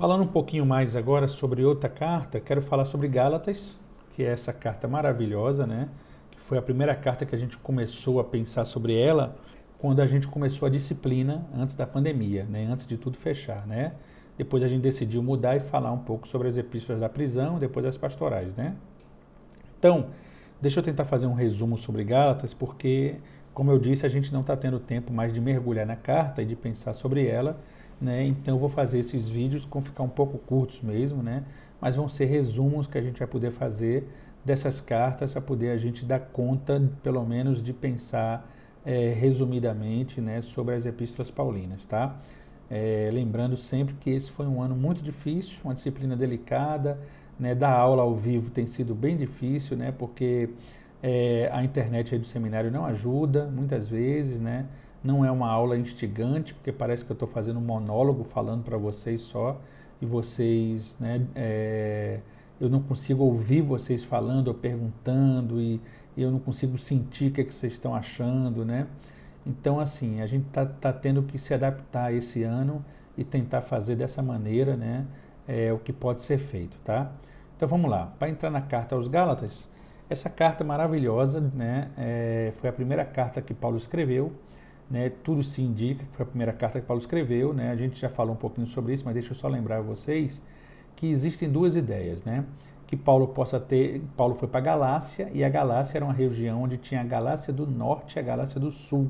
Falando um pouquinho mais agora sobre outra carta, quero falar sobre Gálatas, que é essa carta maravilhosa, né? Que foi a primeira carta que a gente começou a pensar sobre ela quando a gente começou a disciplina antes da pandemia, né? Antes de tudo fechar, né? Depois a gente decidiu mudar e falar um pouco sobre as epístolas da prisão, depois as pastorais, né? Então, deixa eu tentar fazer um resumo sobre Gálatas, porque, como eu disse, a gente não está tendo tempo mais de mergulhar na carta e de pensar sobre ela, né? Então, eu vou fazer esses vídeos que vão ficar um pouco curtos mesmo, né? Mas vão ser resumos que a gente vai poder fazer dessas cartas para poder a gente dar conta, pelo menos, de pensar resumidamente, né, sobre as epístolas paulinas, tá? Lembrando sempre que esse foi um ano muito difícil, uma disciplina delicada, né, dar aula ao vivo tem sido bem difícil, né, porque a internet aí do seminário não ajuda muitas vezes, né, não é uma aula instigante, porque parece que eu estou fazendo um monólogo falando para vocês só, e vocês, né, eu não consigo ouvir vocês falando ou perguntando, e eu não consigo sentir o que, é que vocês estão achando, né. Então, assim, a gente tá tendo que se adaptar esse ano e tentar fazer dessa maneira, né, o que pode ser feito, tá? Então, vamos lá. Para entrar na carta aos Gálatas, essa carta maravilhosa, né, foi a primeira carta que Paulo escreveu, né, tudo se indica que foi a primeira carta que Paulo escreveu, né, a gente já falou um pouquinho sobre isso, mas deixa eu só lembrar a vocês que existem duas ideias, né, que Paulo foi para a Galácia, e a Galácia era uma região onde tinha a Galácia do Norte e a Galácia do Sul.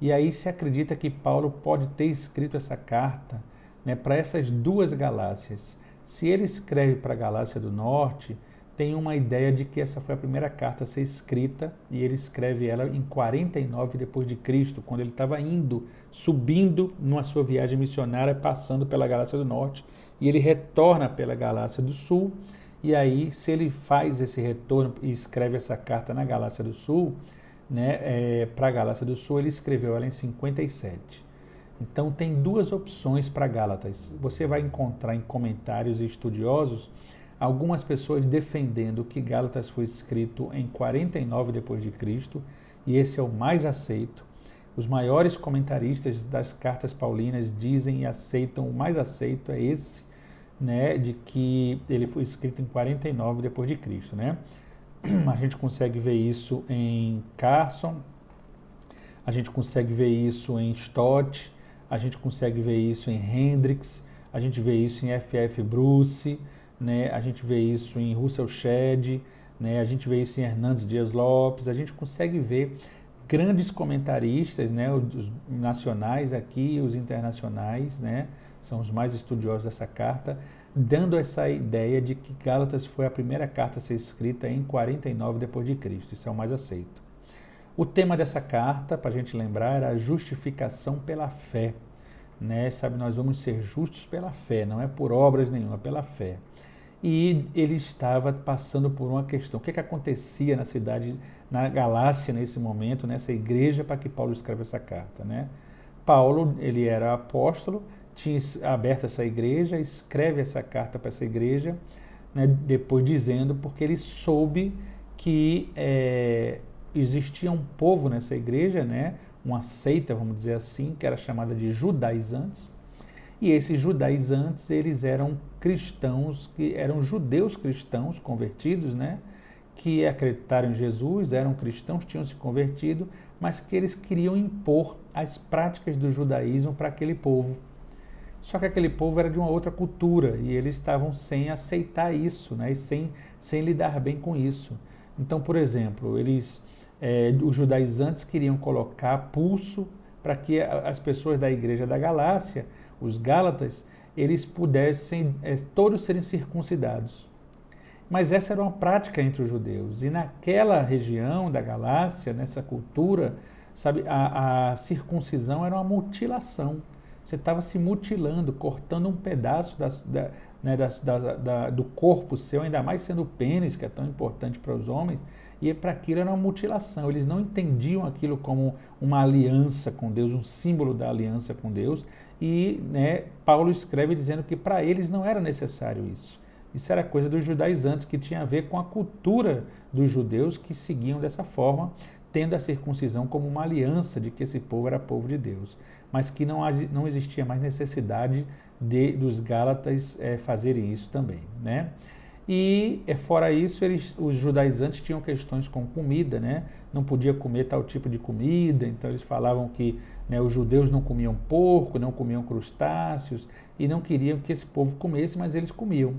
E aí se acredita que Paulo pode ter escrito essa carta, né, para essas duas Galácias. Se ele escreve para a Galácia do Norte, tem uma ideia de que essa foi a primeira carta a ser escrita, e ele escreve ela em 49 depois de Cristo, quando ele estava subindo numa sua viagem missionária, passando pela Galácia do Norte, e ele retorna pela Galácia do Sul. E aí, se ele faz esse retorno e escreve essa carta na Galácia do Sul, né, para a Galácia do Sul, ele escreveu ela em 57. Então tem duas opções para Gálatas. Você vai encontrar em comentários estudiosos algumas pessoas defendendo que Gálatas foi escrito em 49 depois de Cristo, e esse é o mais aceito. Os maiores comentaristas das cartas paulinas dizem e aceitam, o mais aceito é esse, né, de que ele foi escrito em 49 depois de Cristo, né? A gente consegue ver isso em Carson, a gente consegue ver isso em Stott, a gente consegue ver isso em Hendricks, a gente vê isso em F.F. Bruce, né? A gente vê isso em Russell Shedd, né? A gente vê isso em Hernandes Dias Lopes, a gente consegue ver grandes comentaristas, né? Os nacionais aqui, os internacionais, né? São os mais estudiosos dessa carta, dando essa ideia de que Gálatas foi a primeira carta a ser escrita em 49 depois de Cristo. Isso é o mais aceito. O tema dessa carta, para a gente lembrar, era a justificação pela fé, né? Sabe, nós vamos ser justos pela fé, não é por obras nenhuma, é pela fé. E ele estava passando por uma questão. O que acontecia na cidade, na Galácia, nesse momento, nessa igreja, para que Paulo escreva essa carta, né? Paulo, ele era apóstolo, tinha aberto essa igreja, escreve essa carta para essa igreja, né, depois dizendo, porque ele soube que existia um povo nessa igreja, né, uma seita, vamos dizer assim, que era chamada de judaizantes, e esses judaizantes, eles eram cristãos, que eram judeus cristãos convertidos, né, que acreditaram em Jesus, eram cristãos, tinham se convertido, mas que eles queriam impor as práticas do judaísmo para aquele povo. Só que aquele povo era de uma outra cultura e eles estavam sem aceitar isso, né, e sem lidar bem com isso. Então, por exemplo, os judaizantes queriam colocar pulso para que as pessoas da igreja da Galácia, os Gálatas, eles pudessem todos serem circuncidados. Mas essa era uma prática entre os judeus. E naquela região da Galácia, nessa cultura, sabe, a circuncisão era uma mutilação. Você estava se mutilando, cortando um pedaço do corpo seu, ainda mais sendo o pênis, que é tão importante para os homens, e para aquilo era uma mutilação. Eles não entendiam aquilo como uma aliança com Deus, um símbolo da aliança com Deus, e, né, Paulo escreve dizendo que para eles não era necessário isso. Isso era coisa dos judaizantes, que tinha a ver com a cultura dos judeus que seguiam dessa forma, tendo a circuncisão como uma aliança de que esse povo era povo de Deus, mas que não existia mais necessidade dos Gálatas fazerem isso também, né? E fora isso, os judaizantes tinham questões com comida, né? Não podia comer tal tipo de comida, então eles falavam que, né, os judeus não comiam porco, não comiam crustáceos e não queriam que esse povo comesse, mas eles comiam.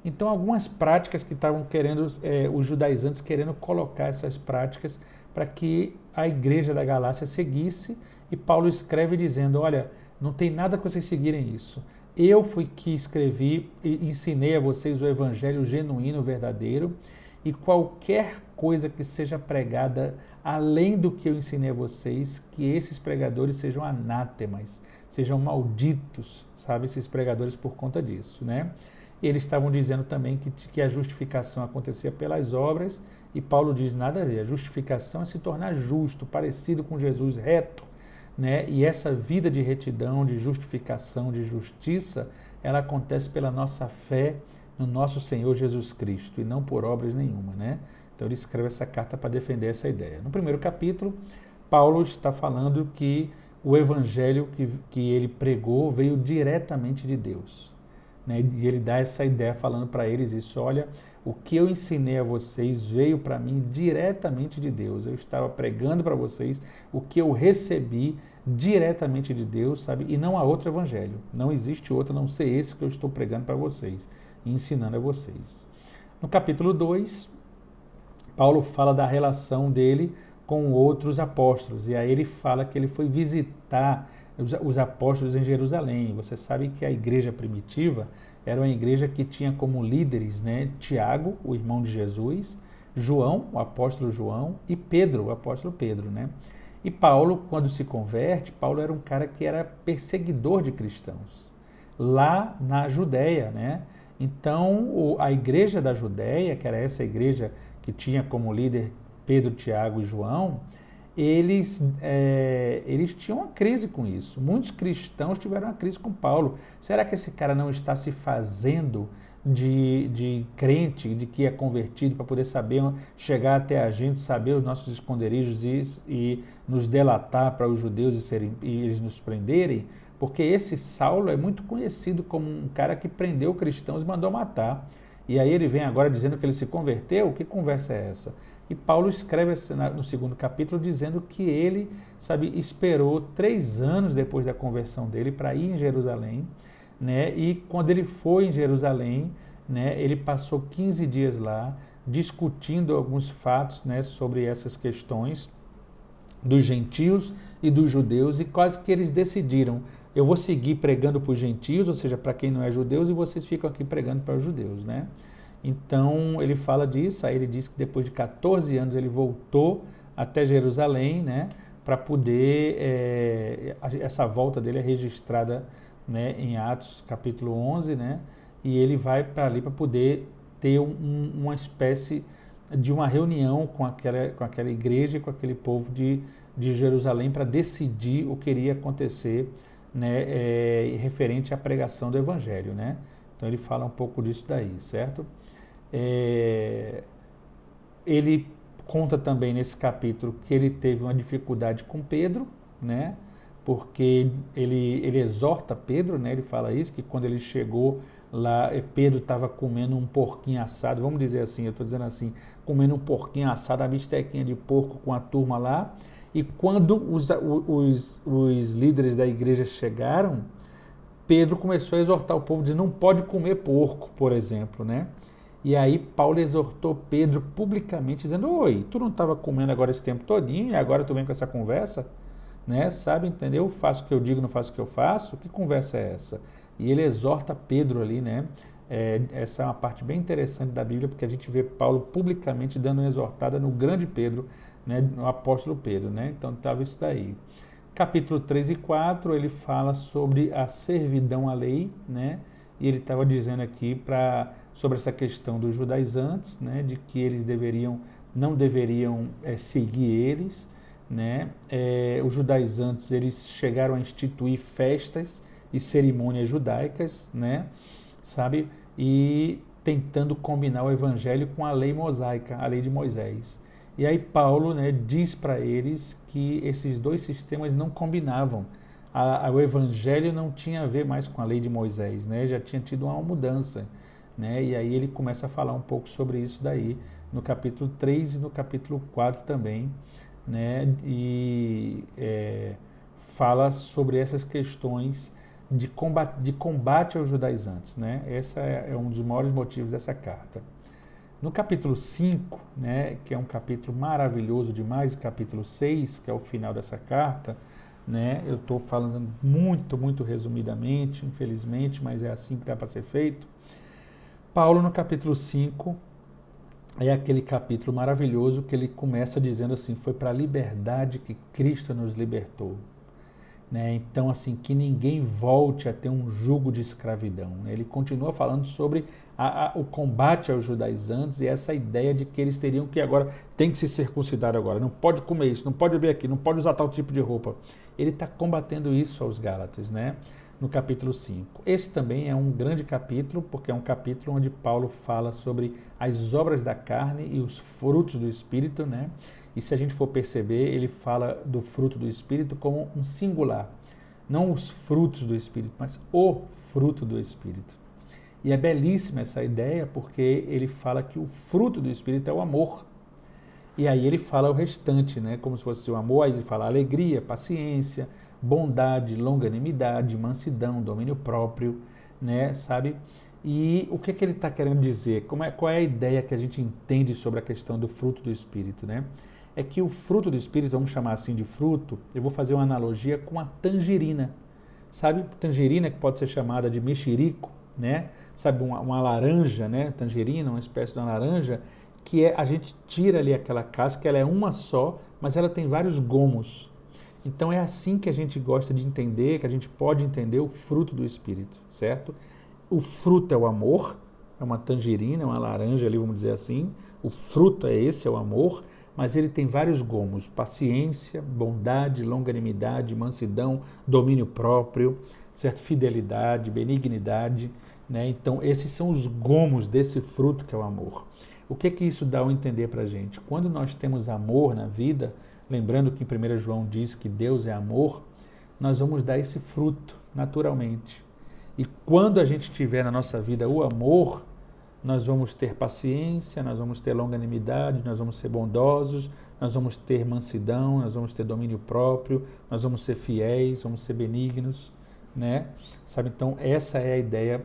Então algumas práticas que estavam querendo, os judaizantes querendo colocar essas práticas para que a igreja da Galácia seguisse, e Paulo escreve dizendo, olha, não tem nada que vocês seguirem isso. Eu fui que escrevi e ensinei a vocês o evangelho genuíno, verdadeiro, e qualquer coisa que seja pregada além do que eu ensinei a vocês, que esses pregadores sejam anátemas, sejam malditos, sabe, esses pregadores por conta disso, né? E eles estavam dizendo também que a justificação acontecia pelas obras, e Paulo diz nada a ver, a justificação é se tornar justo, parecido com Jesus, reto, né? E essa vida de retidão, de justificação, de justiça, ela acontece pela nossa fé no nosso Senhor Jesus Cristo e não por obras nenhuma, né? Então ele escreve essa carta para defender essa ideia. No primeiro capítulo, Paulo está falando que o evangelho que ele pregou veio diretamente de Deus, né? E ele dá essa ideia falando para eles isso, olha, o que eu ensinei a vocês veio para mim diretamente de Deus. Eu estava pregando para vocês o que eu recebi diretamente de Deus, sabe? E não há outro evangelho. Não existe outro a não ser esse que eu estou pregando para vocês e ensinando a vocês. No capítulo 2, Paulo fala da relação dele com outros apóstolos. E aí ele fala que ele foi visitar os apóstolos em Jerusalém. Você sabe que a igreja primitiva era uma igreja que tinha como líderes, né, Tiago, o irmão de Jesus, João, o apóstolo João, e Pedro, o apóstolo Pedro, né? E Paulo, quando se converte, Paulo era um cara que era perseguidor de cristãos, lá na Judéia, né? Então, a igreja da Judéia, que era essa igreja que tinha como líder Pedro, Tiago e João, eles tinham uma crise com isso. Muitos cristãos tiveram uma crise com Paulo. Será que esse cara não está se fazendo de crente, de que é convertido, para poder saber, chegar até a gente, saber os nossos esconderijos e nos delatar para os judeus e eles nos prenderem? Porque esse Saulo é muito conhecido como um cara que prendeu cristãos e mandou matar. E aí ele vem agora dizendo que ele se converteu? Que conversa é essa? E Paulo escreve no segundo capítulo dizendo que ele, sabe, esperou 3 anos depois da conversão dele para ir em Jerusalém, né? E quando ele foi em Jerusalém, né, ele passou 15 dias lá discutindo alguns fatos, né, sobre essas questões dos gentios e dos judeus, e quase que eles decidiram, eu vou seguir pregando para os gentios, ou seja, para quem não é judeus, e vocês ficam aqui pregando para os judeus, né? Então ele fala disso, aí ele diz que depois de 14 anos ele voltou até Jerusalém, né, para poder, essa volta dele é registrada, né, em Atos capítulo 11, né, e ele vai para ali para poder ter uma espécie de uma reunião com aquela igreja e com aquele povo de Jerusalém para decidir o que iria acontecer, né, referente à pregação do evangelho, né. Então ele fala um pouco disso daí, certo? Ele conta também nesse capítulo que ele teve uma dificuldade com Pedro, né? Porque ele exorta Pedro, né? Ele fala isso, que quando ele chegou lá, Pedro estava comendo um porquinho assado, vamos dizer assim, eu estou dizendo assim, comendo um porquinho assado, a bistequinha de porco com a turma lá, e quando os líderes da igreja chegaram, Pedro começou a exortar o povo de não pode comer porco, por exemplo, né? E aí Paulo exortou Pedro publicamente, dizendo, oi, tu não estava comendo agora esse tempo todinho e agora tu vem com essa conversa? Né? Sabe, entendeu? Faço o que eu digo, não faço o que eu faço? Que conversa é essa? E ele exorta Pedro ali, né? Essa é uma parte bem interessante da Bíblia, porque a gente vê Paulo publicamente dando uma exortada no grande Pedro, né? No apóstolo Pedro, né? Então estava isso daí. Capítulo 3 e 4, ele fala sobre a servidão à lei, né? E ele estava dizendo aqui sobre essa questão dos judaizantes, né? De que eles não deveriam seguir eles, né? Os judaizantes, eles chegaram a instituir festas e cerimônias judaicas, né? Sabe? E tentando combinar o evangelho com a lei mosaica, a lei de Moisés. E aí Paulo, né, diz para eles que esses dois sistemas não combinavam. o evangelho não tinha a ver mais com a lei de Moisés, né? Já tinha tido uma mudança, né? E aí ele começa a falar um pouco sobre isso daí, no capítulo 3 e no capítulo 4 também, né? E fala sobre essas questões de combate aos judaizantes, né? Esse é um dos maiores motivos dessa carta. No capítulo 5, né, que é um capítulo maravilhoso demais, capítulo 6, que é o final dessa carta, né, eu estou falando muito, muito resumidamente, infelizmente, mas é assim que dá para ser feito. Paulo, no capítulo 5, é aquele capítulo maravilhoso que ele começa dizendo assim, foi para a liberdade que Cristo nos libertou. Né? Então, assim, que ninguém volte a ter um jugo de escravidão. Ele continua falando sobre o combate aos judaizantes e essa ideia de que eles teriam que agora, tem que se circuncidar agora, não pode comer isso, não pode beber aqui, não pode usar tal tipo de roupa. Ele está combatendo isso aos Gálatas, né? No capítulo 5. Esse também é um grande capítulo, porque é um capítulo onde Paulo fala sobre as obras da carne e os frutos do Espírito, né? E se a gente for perceber, ele fala do fruto do Espírito como um singular. Não os frutos do Espírito, mas o fruto do Espírito. E é belíssima essa ideia, porque ele fala que o fruto do Espírito é o amor. E aí ele fala o restante, né? Como se fosse o amor, aí ele fala alegria, paciência, bondade, longanimidade, mansidão, domínio próprio, né? Sabe? E o que ele está querendo dizer? Qual é a ideia que a gente entende sobre a questão do fruto do Espírito, né? É que o fruto do Espírito, vamos chamar assim de fruto, eu vou fazer uma analogia com a tangerina. Sabe? Tangerina que pode ser chamada de mexerico, né? Sabe, uma laranja, né? Tangerina, uma espécie de uma laranja, que a gente tira ali aquela casca, ela é uma só, mas ela tem vários gomos. Então é assim que a gente gosta de entender, que a gente pode entender o fruto do Espírito, certo? O fruto é o amor, é uma tangerina, é uma laranja ali, vamos dizer assim. O fruto é esse, é o amor, mas ele tem vários gomos: paciência, bondade, longanimidade, mansidão, domínio próprio, certo? Fidelidade, benignidade, né? Então esses são os gomos desse fruto que é o amor. O que isso dá a entender para a gente? Quando nós temos amor na vida, lembrando que em 1 João diz que Deus é amor, nós vamos dar esse fruto naturalmente. E quando a gente tiver na nossa vida o amor, nós vamos ter paciência, nós vamos ter longanimidade, nós vamos ser bondosos, nós vamos ter mansidão, nós vamos ter domínio próprio, nós vamos ser fiéis, vamos ser benignos, né? Sabe, então essa é a ideia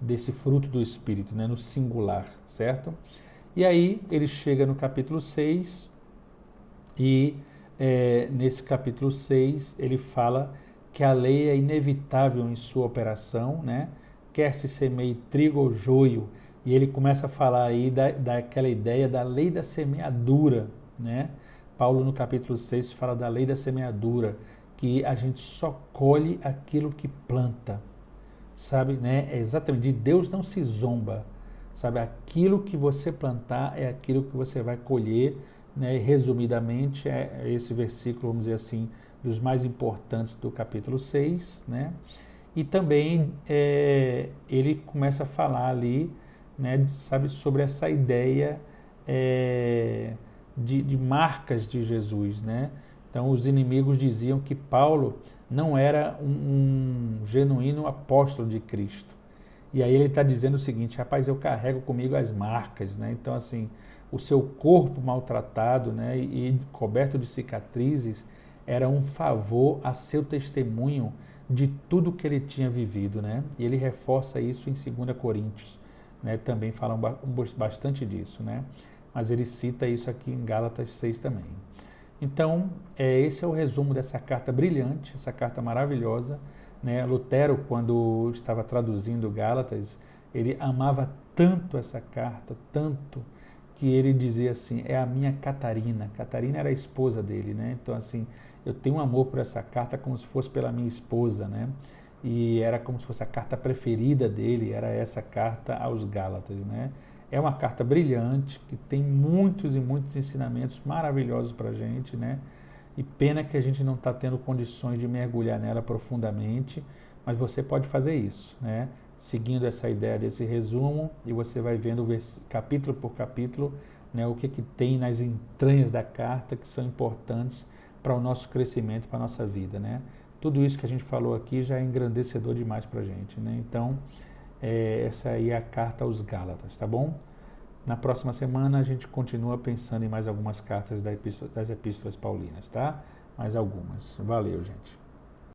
desse fruto do Espírito, né? No singular, certo? E aí ele chega no capítulo 6 e nesse capítulo 6 ele fala que a lei é inevitável em sua operação, né? Quer se semeie trigo ou joio, e ele começa a falar aí daquela ideia da lei da semeadura, né? Paulo no capítulo 6 fala da lei da semeadura, que a gente só colhe aquilo que planta, sabe, né? É exatamente, de Deus não se zomba, sabe? Aquilo que você plantar é aquilo que você vai colher, né? Resumidamente, é esse versículo, vamos dizer assim, dos mais importantes do capítulo 6, né? E também ele começa a falar ali, né, sabe, sobre essa ideia de marcas de Jesus, né? Então, os inimigos diziam que Paulo não era um genuíno apóstolo de Cristo. E aí ele está dizendo o seguinte: rapaz, eu carrego comigo as marcas, né? Então, assim, o seu corpo maltratado, né, e coberto de cicatrizes era um favor a seu testemunho de tudo que ele tinha vivido, né? E ele reforça isso em 2 Coríntios, né? Também falam bastante disso, né? Mas ele cita isso aqui em Gálatas 6 também. Então, esse é o resumo dessa carta brilhante, essa carta maravilhosa, né? Lutero, quando estava traduzindo Gálatas, ele amava tanto essa carta, tanto, que ele dizia assim: é a minha Catarina. Catarina era a esposa dele, né? Então, assim, eu tenho um amor por essa carta como se fosse pela minha esposa, né? E era como se fosse a carta preferida dele, era essa carta aos Gálatas, né? É uma carta brilhante, que tem muitos e muitos ensinamentos maravilhosos para a gente, né? E pena que a gente não está tendo condições de mergulhar nela profundamente, mas você pode fazer isso, né? Seguindo essa ideia desse resumo, e você vai vendo capítulo por capítulo, né, o que tem nas entranhas da carta que são importantes para o nosso crescimento, para a nossa vida, né? Tudo isso que a gente falou aqui já é engrandecedor demais para a gente, né? Então, essa aí é a carta aos Gálatas, tá bom? Na próxima semana a gente continua pensando em mais algumas cartas das epístolas paulinas, tá? Mais algumas. Valeu, gente.